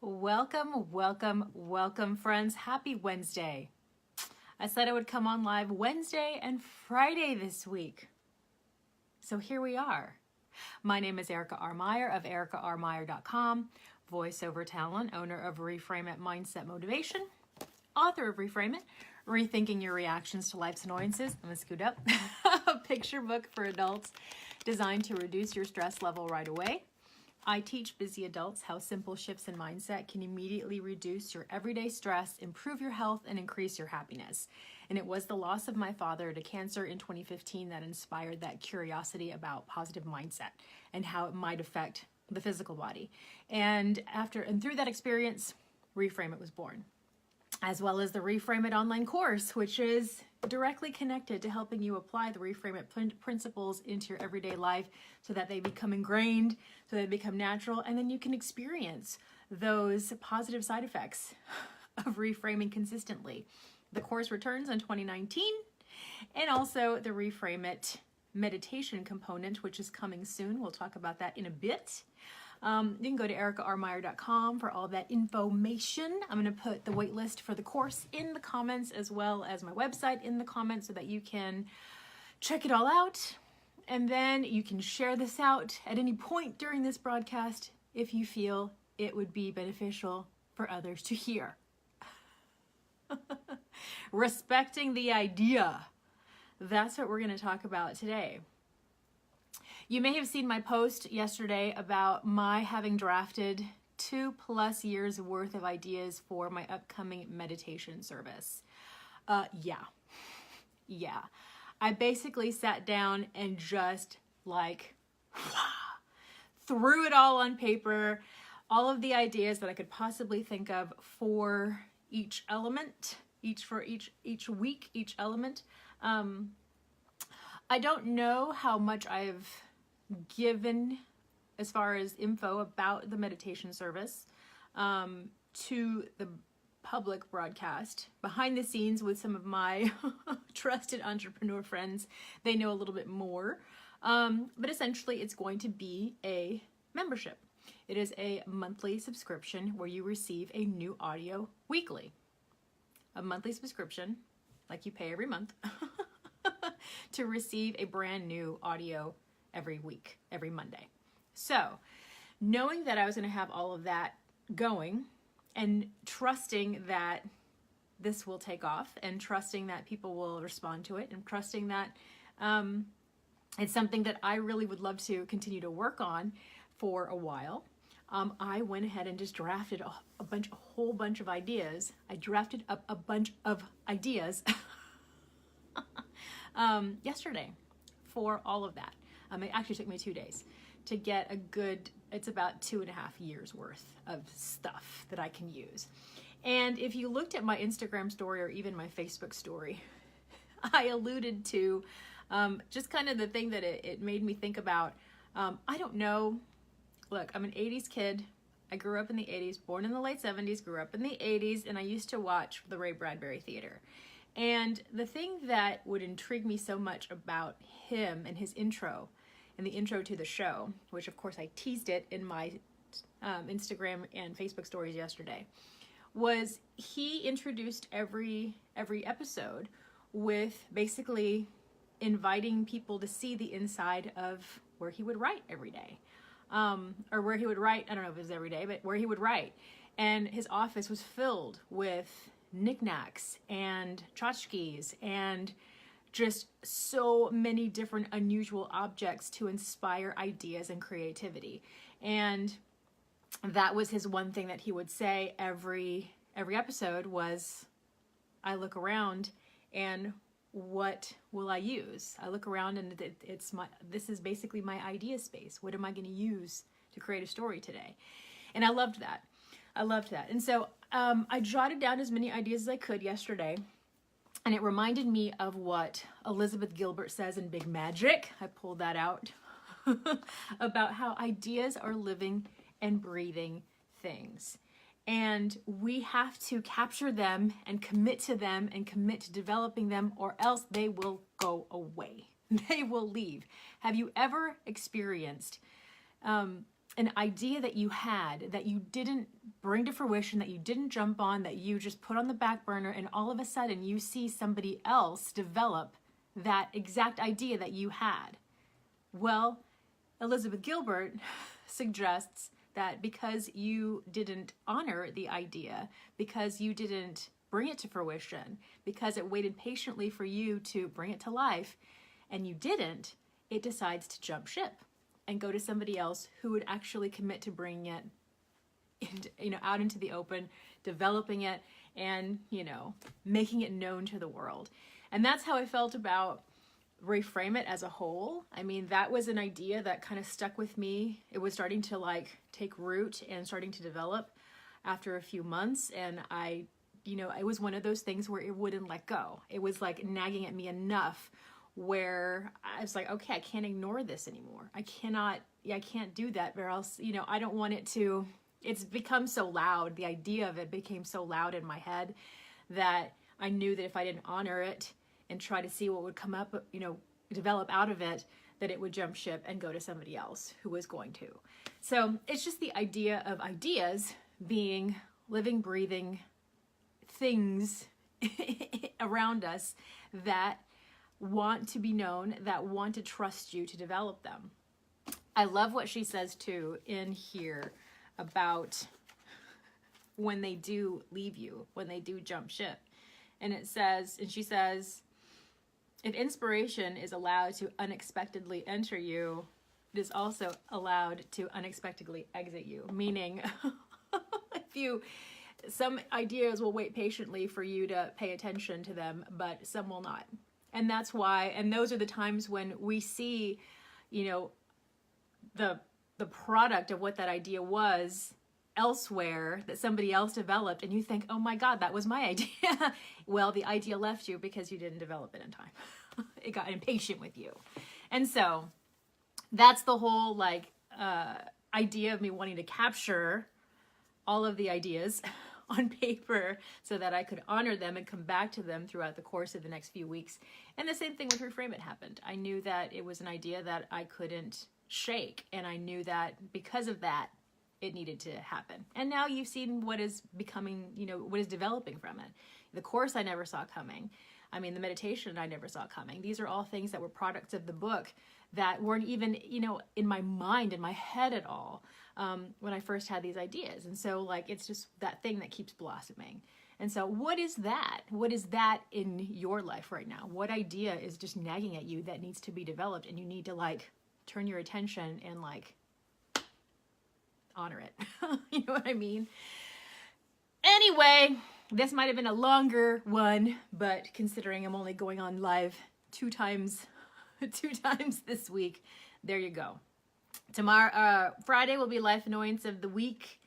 Welcome, welcome, welcome, friends. Happy Wednesday. I said I would come on live Wednesday and Friday this week. So here we are. My name is Erica R. Meyer of ericarmeyer.com, voiceover talent, owner of Reframe It Mindset Motivation, author of Reframe It, Rethinking Your Reactions to Life's Annoyances. I'm going to scoot up. A picture book for adults designed to reduce your stress level right away. I teach busy adults how simple shifts in mindset can immediately reduce your everyday stress, improve your health, and increase your happiness. And it was the loss of my father to cancer in 2015 that inspired that curiosity about positive mindset and how it might affect the physical body. And through that experience, Reframe It was born, as well as the Reframe It online course, which is directly connected to helping you apply the Reframe It principles into your everyday life so that they become ingrained, so they become natural, and then you can experience those positive side effects of reframing consistently. The course returns in 2019, and also the Reframe It meditation component, which is coming soon. We'll talk about that in a bit. You can go to ericarmeyer.com for all that information. I'm going to put the waitlist for the course in the comments, as well as my website in the comments, so that you can check it all out. And then you can share this out at any point during this broadcast if you feel it would be beneficial for others to hear. Respecting the idea. That's what we're going to talk about today. You may have seen my post yesterday about my having drafted 2+ years worth of ideas for my upcoming meditation service. Yeah. I basically sat down and just threw it all on paper, all of the ideas that I could possibly think of for each element, each week, each element. I don't know how much I've given as far as info about the meditation service to the public broadcast. Behind the scenes with some of my trusted entrepreneur friends, they know a little bit more. But essentially it's going to be a membership. It is a monthly subscription where you receive a new audio weekly. A monthly subscription, like you pay every month, to receive a brand new audio every week, every Monday. So, knowing that I was going to have all of that going and trusting that this will take off and trusting that people will respond to it and trusting that it's something that I really would love to continue to work on for a while, I went ahead and just drafted a whole bunch of ideas. I drafted up a bunch of ideas yesterday for all of that. It actually took me 2 days to get it's about 2.5 years worth of stuff that I can use. And if you looked at my Instagram story or even my Facebook story, I alluded to just kind of the thing that it made me think about. I don't know. Look, I'm an 80s kid. I grew up in the 80s, born in the late 70s, grew up in the 80s, and I used to watch the Ray Bradbury Theater. And the thing that would intrigue me so much about him and his intro, and the intro to the show, which of course I teased it in my Instagram and Facebook stories yesterday, was he introduced every episode with basically inviting people to see the inside of where he would write every day. Or where he would write, I don't know if it was every day, but where he would write. And his office was filled with knickknacks and tchotchkes and just so many different unusual objects to inspire ideas and creativity. And that was his one thing that he would say every episode was, I look around and what will I use? I look around and this is basically my idea space. What am I going to use to create a story today? And I loved that. And so I jotted down as many ideas as I could yesterday. And it reminded me of what Elizabeth Gilbert says in Big Magic. I pulled that out about how ideas are living and breathing things. And we have to capture them and commit to them and commit to developing them, or else they will go away. They will leave. Have you ever experienced an idea that you had that you didn't bring to fruition, that you didn't jump on, that you just put on the back burner, and all of a sudden you see somebody else develop that exact idea that you had. Well, Elizabeth Gilbert suggests that because you didn't honor the idea, because you didn't bring it to fruition, because it waited patiently for you to bring it to life, and you didn't, it decides to jump ship and go to somebody else who would actually commit to bringing it out into the open, developing it, and making it known to the world. And that's how I felt about Reframe It as a whole. I mean, that was an idea that kind of stuck with me. It was starting to take root and starting to develop after a few months, and it was one of those things where it wouldn't let go. It was like nagging at me enough where I was like, okay, I can't ignore this anymore. I can't do that, or else, I don't want it to, it's become so loud. The idea of it became so loud in my head that I knew that if I didn't honor it and try to see what would come up, develop out of it, that it would jump ship and go to somebody else who was going to. So it's just the idea of ideas being living, breathing things around us that want to be known, that want to trust you to develop them. I love what she says too in here about when they do leave you, when they do jump ship. And she says, if inspiration is allowed to unexpectedly enter you, it is also allowed to unexpectedly exit you. Meaning, some ideas will wait patiently for you to pay attention to them, but some will not. And that's why, and those are the times when we see, the product of what that idea was elsewhere that somebody else developed, and you think, oh my God, that was my idea. Well, the idea left you because you didn't develop it in time. It got impatient with you. And so that's the whole idea of me wanting to capture all of the ideas on paper so that I could honor them and come back to them throughout the course of the next few weeks. And the same thing with Reframe It happened. I knew that it was an idea that I couldn't shake, and I knew that because of that, it needed to happen. And now you've seen what is becoming, what is developing from it. The course I never saw coming. I mean, the meditation I never saw coming. These are all things that were products of the book that weren't even, in my mind, in my head at all, when I first had these ideas. And so it's just that thing that keeps blossoming. And so what is that? What is that in your life right now? What idea is just nagging at you that needs to be developed, and you need to turn your attention and honor it? You know what I mean? Anyway, this might have been a longer one, but considering I'm only going on live two times this week, there you go. Tomorrow, Friday will be Life Annoyance of the Week.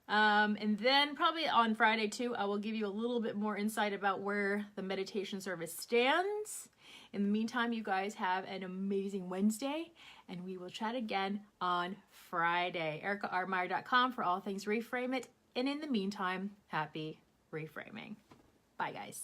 And then probably on Friday too, I will give you a little bit more insight about where the meditation service stands. In the meantime, you guys have an amazing Wednesday, and we will chat again on Friday. EricaRmeyer.com for all things Reframe It. And in the meantime, happy reframing. Bye, guys.